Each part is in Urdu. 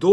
2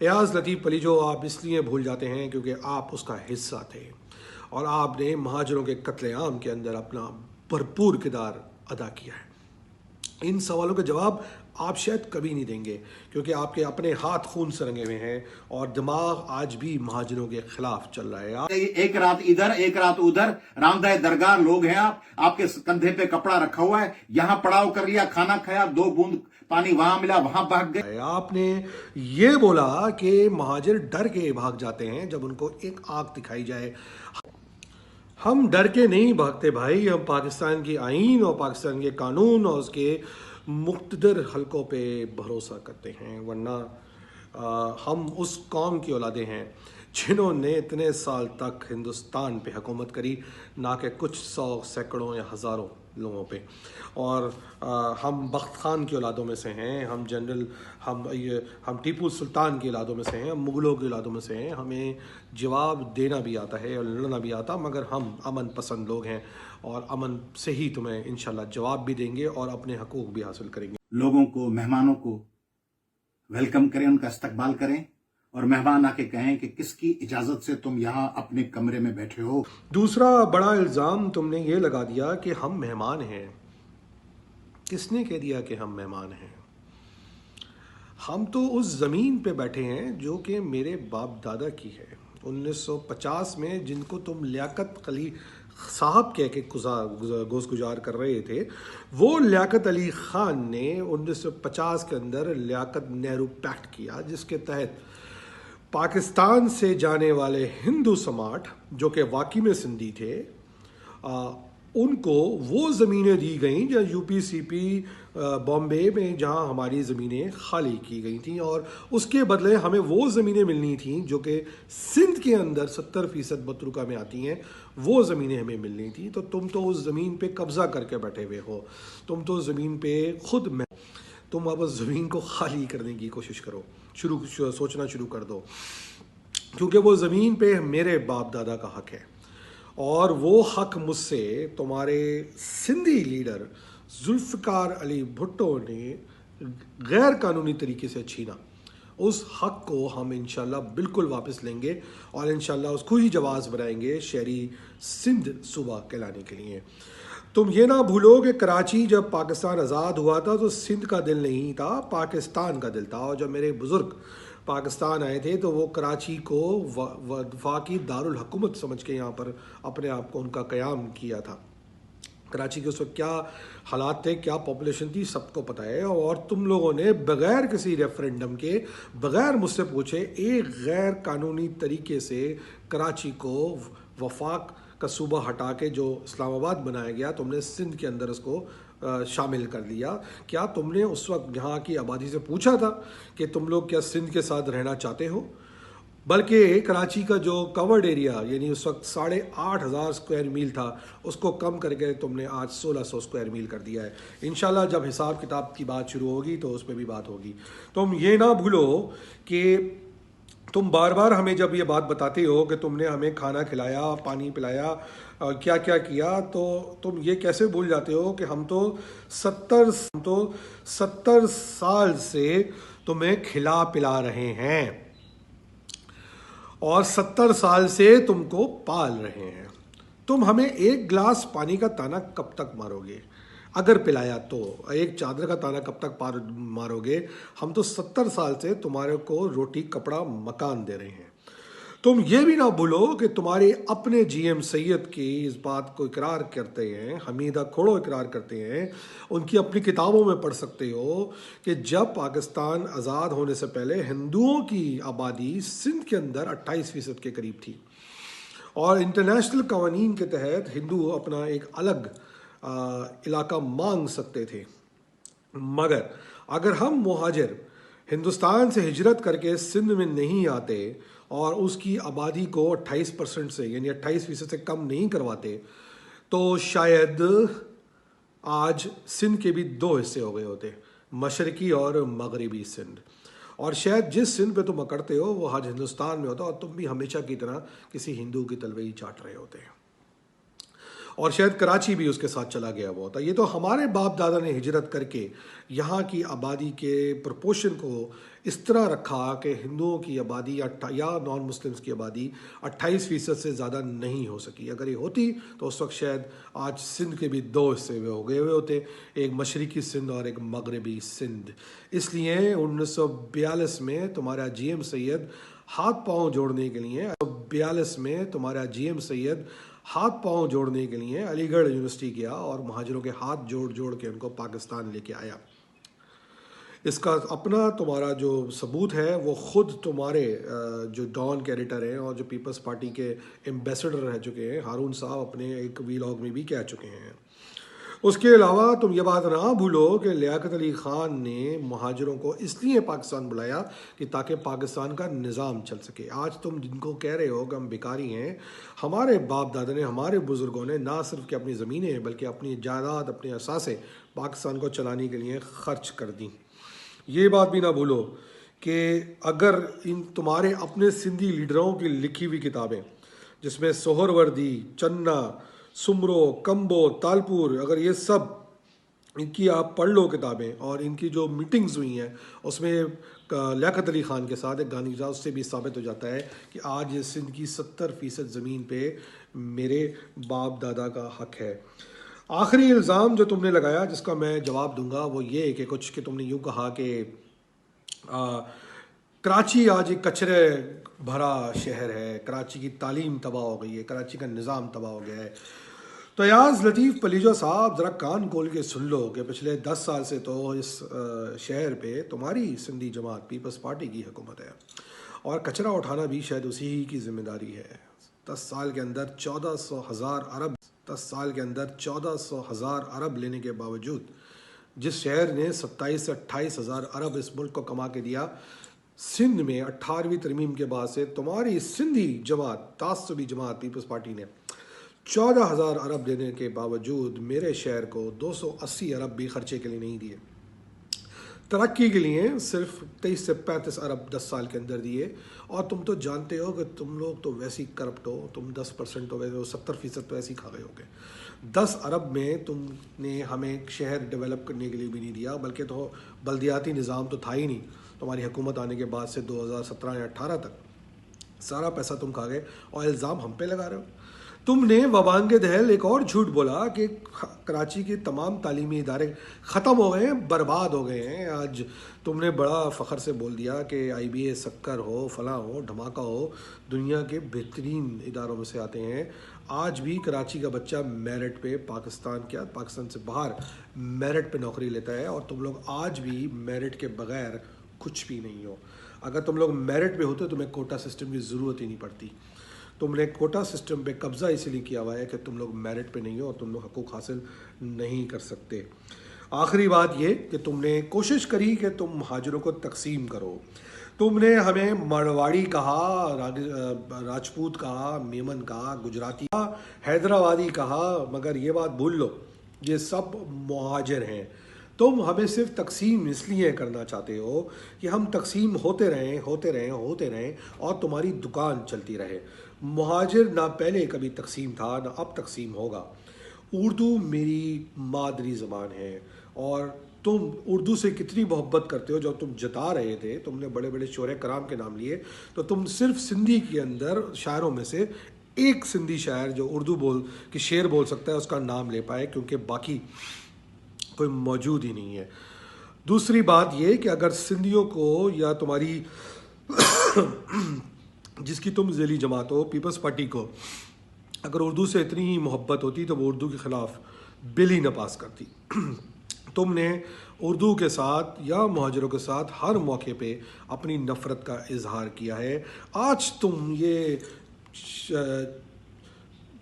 ایاز لطیف پلیجو آپ اس لیے بھول جاتے ہیں کیونکہ آپ اس کا حصہ تھے اور آپ نے مہاجروں کے قتل عام کے اندر اپنا بھرپور کردار ادا کیا ہے۔ ان سوالوں کے جواب آپ شاید کبھی نہیں دیں گے کیونکہ آپ کے اپنے ہاتھ خون سے رنگے ہوئے ہیں اور دماغ آج بھی مہاجروں کے خلاف چل رہا ہے۔ ایک رات ادھر ایک رات ادھر، رامدہ درگاہ لوگ ہیں آپ کے کندھے پہ کپڑا رکھا ہوا ہے، یہاں پڑاؤ کر لیا، کھانا کھایا، 2 بوند پانی وہاں ملا، وہاں بھاگ گئے۔ آپ نے یہ بولا کہ مہاجر ڈر کے بھاگ جاتے ہیں جب ان کو ایک آنکھ دکھائی جائے۔ ہم ڈر کے نہیں بھاگتے بھائی، ہم پاکستان کی آئین اور پاکستان کے قانون اور اس کے مقتدر حلقوں پہ بھروسہ کرتے ہیں، ورنہ ہم اس قوم کی اولادیں ہیں جنہوں نے اتنے سال تک ہندوستان پہ حکومت کری، نہ کہ کچھ 100 سینکڑوں یا ہزاروں لوگوں پہ۔ اور ہم بخت خان کی اولادوں میں سے ہیں، ہم جنرل ہم ٹیپو سلطان کی اولادوں میں سے ہیں، ہم مغلوں کی اولادوں میں سے ہیں، ہمیں جواب دینا بھی آتا ہے اور لڑنا بھی آتا، مگر ہم امن پسند لوگ ہیں اور امن سے ہی تمہیں انشاءاللہ جواب بھی دیں گے اور اپنے حقوق بھی حاصل کریں گے۔ لوگوں کو، مہمانوں کو ویلکم کریں، ان کا استقبال کریں، اور مہمان آ کے کہیں کہ کس کی اجازت سے تم یہاں اپنے کمرے میں بیٹھے ہو۔ دوسرا بڑا الزام تم نے یہ لگا دیا کہ ہم مہمان ہیں۔ کس نے کہہ دیا کہ ہم مہمان ہیں؟ ہم تو اس زمین پہ بیٹھے ہیں جو کہ میرے باپ دادا کی ہے۔ 1950 میں جن کو تم لیاقت علی صاحب کہہ کے گوش گزار کر رہے تھے، وہ لیاقت علی خان نے 1950 کے اندر لیاقت نہرو پیکٹ کیا، جس کے تحت پاکستان سے جانے والے ہندو سماٹ جو کہ واقعی میں سندھی تھے، ان کو وہ زمینیں دی گئیں جہاں یو پی سی پی بامبے میں جہاں ہماری زمینیں خالی کی گئی تھیں، اور اس کے بدلے ہمیں وہ زمینیں ملنی تھیں جو کہ سندھ کے اندر 70% متروکہ میں آتی ہیں، وہ زمینیں ہمیں ملنی تھیں۔ تو تم تو اس زمین پہ قبضہ کر کے بیٹھے ہوئے ہو، تم تو زمین پہ خود میں، تم اب اس زمین کو خالی کرنے کی کوشش کرو، سوچنا شروع کر دو، کیونکہ وہ زمین پہ میرے باپ دادا کا حق ہے، اور وہ حق مجھ سے تمہارے سندھی لیڈر ذوالفقار علی بھٹو نے غیر قانونی طریقے سے چھینا۔ اس حق کو ہم انشاءاللہ بالکل واپس لیں گے اور انشاءاللہ اس کو ہی جواز بنائیں گے شہری سندھ صوبہ کہلانے کے لیے۔ تم یہ نہ بھولو کہ کراچی جب پاکستان آزاد ہوا تھا تو سندھ کا دل نہیں تھا، پاکستان کا دل تھا، اور جب میرے بزرگ پاکستان آئے تھے تو وہ کراچی کو وفاقی دارالحکومت سمجھ کے یہاں پر اپنے آپ کو ان کا قیام کیا تھا۔ کراچی کے اس وقت کیا حالات تھے، کیا پاپولیشن تھی، سب کو پتہ ہے، اور تم لوگوں نے بغیر کسی ریفرنڈم کے، بغیر مجھ سے پوچھے، ایک غیر قانونی طریقے سے کراچی کو وفاق کا صوبہ ہٹا کے جو اسلام آباد بنایا گیا، تم نے سندھ کے اندر اس کو شامل کر لیا۔ کیا تم نے اس وقت یہاں کی آبادی سے پوچھا تھا کہ تم لوگ کیا سندھ کے ساتھ رہنا چاہتے ہو؟ بلکہ کراچی کا جو کورڈ ایریا، یعنی اس وقت 8,500 اسکوائر میل تھا، اس کو کم کر کے تم نے آج 1,600 اسکوائر میل کر دیا ہے۔ انشاءاللہ جب حساب کتاب کی بات شروع ہوگی تو اس پہ بھی بات ہوگی۔ تم یہ نہ بھولو کہ تم بار بار ہمیں جب یہ بات بتاتے ہو کہ تم نے ہمیں کھانا کھلایا، پانی پلایا، کیا کیا کیا، تو تم یہ کیسے بھول جاتے ہو کہ ہم تو 70 سال سے تمہیں کھلا پلا رہے ہیں اور 70 سال سے تم کو پال رہے ہیں۔ تم ہمیں ایک گلاس پانی کا تانا کب تک مارو گے؟ اگر پلایا تو ایک چادر کا تانا کب تک مارو گے؟ ہم تو 70 سال سے تمہارے کو روٹی، کپڑا، مکان دے رہے ہیں۔ تم یہ بھی نہ بھولو کہ تمہارے اپنے جی ایم سید کی اس بات کو اقرار کرتے ہیں، حمیدہ کھوڑو اقرار کرتے ہیں، ان کی اپنی کتابوں میں پڑھ سکتے ہو کہ جب پاکستان آزاد ہونے سے پہلے ہندوؤں کی آبادی سندھ کے اندر 28% کے قریب تھی، اور انٹرنیشنل قوانین کے تحت ہندو اپنا ایک الگ علاقہ مانگ سکتے تھے۔ مگر اگر ہم مہاجر ہندوستان سے ہجرت کر کے سندھ میں نہیں آتے اور اس کی آبادی کو 28% سے، یعنی 28% سے کم نہیں کرواتے، تو شاید آج سندھ کے بھی 2 حصے ہو گئے ہوتے، مشرقی اور مغربی سندھ، اور شاید جس سندھ پہ تم اکڑتے ہو وہ آج ہندوستان میں ہوتا اور تم بھی ہمیشہ کی طرح کسی ہندو کی تلوئی چاٹ رہے ہوتے ہیں۔ اور شاید کراچی بھی اس کے ساتھ چلا گیا ہوا ہوتا. یہ تو ہمارے باپ دادا نے ہجرت کر کے یہاں کی آبادی کے پرپورشن کو اس طرح رکھا کہ ہندوؤں کی آبادی یا نان مسلمس کی آبادی 28% سے زیادہ نہیں ہو سکی. اگر یہ ہوتی تو اس وقت شاید آج سندھ کے بھی 2 حصے ہو گئے ہوئے ہوتے, ایک مشرقی سندھ اور ایک مغربی سندھ. اس لیے 1942 میں تمہارا جی ایم سید ہاتھ پاؤں جوڑنے کے لیے 1942 میں تمہارا جی ایم سید ہاتھ پاؤں جوڑنے کے لیے علی گڑھ یونیورسٹی گیا اور مہاجروں کے ہاتھ جوڑ کے ان کو پاکستان لے کے آیا. اس کا اپنا تمہارا جو ثبوت ہے وہ خود تمہارے جو ڈان کے ایڈیٹر ہیں اور جو پیپلز پارٹی کے ایمبیسڈر رہ چکے ہیں ہارون صاحب اپنے ایک ویلاگ میں بھی کہہ چکے ہیں. اس کے علاوہ تم یہ بات نہ بھولو کہ لیاقت علی خان نے مہاجروں کو اس لیے پاکستان بلایا کہ تاکہ پاکستان کا نظام چل سکے. آج تم جن کو کہہ رہے ہو کہ ہم بیکاری ہیں, ہمارے باپ دادا نے, ہمارے بزرگوں نے نہ صرف کہ اپنی زمینیں بلکہ اپنی جائیداد, اپنے اثاثے پاکستان کو چلانے کے لیے خرچ کر دیں. یہ بات بھی نہ بھولو کہ اگر ان تمہارے اپنے سندھی لیڈروں کی لکھی ہوئی کتابیں جس میں سہر وردی, چنا, سمرو, کمبو, تالپور, اگر یہ سب ان کی آپ پڑھ لو کتابیں اور ان کی جو میٹنگز ہوئی ہیں اس میں لیاقت علی خان کے ساتھ ایک گاندھی صاحب, اس سے بھی ثابت ہو جاتا ہے کہ آج یہ سندھ کی 70% زمین پہ میرے باپ دادا کا حق ہے. آخری الزام جو تم نے لگایا جس کا میں جواب دوں گا وہ یہ کہ کچھ کہ تم نے یوں کہا کہ کراچی آج ایک کچرے بھرا شہر ہے, کراچی کی تعلیم تباہ ہو گئی ہے, کراچی کا نظام تباہ ہو گیا ہے. تو ایاز لطیف پلیجو صاحب ذرا کان کھول کے سن لو کہ پچھلے 10 سال سے تو اس شہر پہ تمہاری سندھی جماعت پیپلز پارٹی کی حکومت ہے اور کچرا اٹھانا بھی شاید اسی کی ذمہ داری ہے. 10 سال کے اندر 14,000 ارب لینے کے باوجود جس شہر نے 27 سے 28 ہزار ارب اس ملک کو کما کے دیا, سندھ میں 18ویں ترمیم کے بعد سے تمہاری سندھی جماعت, تعصبی جماعت پیپلز پارٹی نے 14,000 ارب دینے کے باوجود میرے شہر کو 280 ارب بھی خرچے کے لیے نہیں دیے. ترقی کے لیے صرف 23 سے 35 ارب 10 سال کے اندر دیے. اور تم تو جانتے ہو کہ تم لوگ تو ویسی کرپٹ ہو, تم 10% تو ویسے 70% تو ایسے ہی کھا گئے ہو گے. 10 ارب میں تم نے ہمیں شہر ڈیولپ کرنے کے لیے بھی نہیں دیا, بلکہ تو بلدیاتی نظام تو تھا ہی نہیں. تمہاری حکومت آنے کے بعد سے 2017 یا 18 تک سارا پیسہ تم کھا گئے اور الزام ہم پہ لگا رہے ہو. تم نے وبانگ دہل ایک اور جھوٹ بولا کہ کراچی کے تمام تعلیمی ادارے ختم ہو گئے ہیں, برباد ہو گئے ہیں. آج تم نے بڑا فخر سے بول دیا کہ آئی بی اے سکر ہو, فلاں ہو, دھماکہ ہو, دنیا کے بہترین اداروں میں سے آتے ہیں. آج بھی کراچی کا بچہ میرٹ پہ پاکستان سے باہر میرٹ پہ نوکری لیتا ہے اور تم لوگ آج بھی میرٹ کے بغیر کچھ بھی نہیں ہو. اگر تم لوگ میرٹ پہ ہوتے تو تمہیں کوٹا سسٹم کی ضرورت ہی نہیں پڑتی. تم نے کوٹا سسٹم پہ قبضہ اسی لیے کیا ہوا ہے کہ تم لوگ میرٹ پہ نہیں ہو اور تم لوگ حقوق حاصل نہیں کر سکتے. آخری بات یہ کہ تم نے کوشش کری کہ تم مہاجروں کو تقسیم کرو. تم نے ہمیں مرواڑی کہا, راجپوت کہا, میمن کہا, گجراتی کہا, حیدرآبادی کہا, مگر یہ بات بھول لو یہ سب مہاجر ہیں. تم ہمیں صرف تقسیم اس لیے کرنا چاہتے ہو کہ ہم تقسیم ہوتے رہیں اور تمہاری دکان چلتی رہے. مہاجر نہ پہلے کبھی تقسیم تھا نہ اب تقسیم ہوگا. اردو میری مادری زبان ہے اور تم اردو سے کتنی محبت کرتے ہو جو تم جتا رہے تھے. تم نے بڑے بڑے شعراء کرام کے نام لیے تو تم صرف سندھی کے اندر شاعروں میں سے ایک سندھی شاعر جو اردو کی شعر بول سکتا ہے اس کا نام لے پائے, کیونکہ باقی کوئی موجود ہی نہیں ہے. دوسری بات یہ کہ اگر سندھیوں کو یا تمہاری جس کی تم ذیلی جماعت ہو پیپلز پارٹی کو اگر اردو سے اتنی ہی محبت ہوتی تو وہ اردو کے خلاف بل ہی نہ پاس کرتی. تم نے اردو کے ساتھ یا مہاجروں کے ساتھ ہر موقع پہ اپنی نفرت کا اظہار کیا ہے. آج تم یہ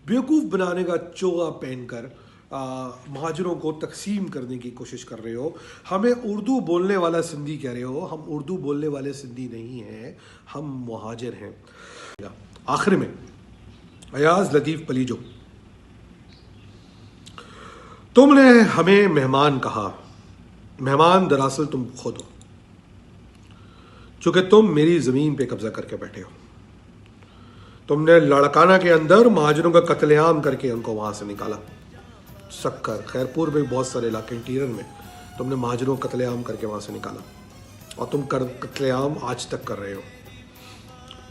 بیوقوف بنانے کا چوغا پہن کر مہاجروں کو تقسیم کرنے کی کوشش کر رہے ہو. ہمیں اردو بولنے والا سندھی کہہ رہے ہو, ہم اردو بولنے والے سندھی نہیں ہیں, ہم مہاجر ہیں. آخر میں ایاز لطیف پلیجو, تم نے ہمیں مہمان کہا. مہمان دراصل تم خود ہو, چونکہ تم میری زمین پہ قبضہ کر کے بیٹھے ہو. تم نے لڑکانہ کے اندر مہاجروں کا قتل عام کر کے ان کو وہاں سے نکالا. سکر خیرپور میں بہت سارے علاقے انٹیریر میں تم نے مہاجروں کا قتل عام کر کے وہاں سے نکالا, اور تم قتل عام آج تک کر رہے ہو.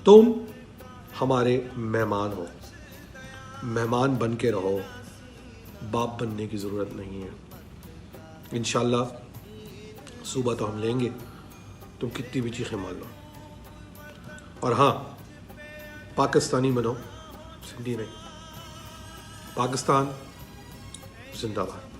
تم ہمارے مہمان ہو, مہمان بن کے رہو, باپ بننے کی ضرورت نہیں ہے. انشاءاللہ صوبہ تو ہم لیں گے, تم کتنی بھی چیخیں مار لو. اور ہاں, پاکستانی بنو, سندھی نہیں. پاکستان زندہ باد.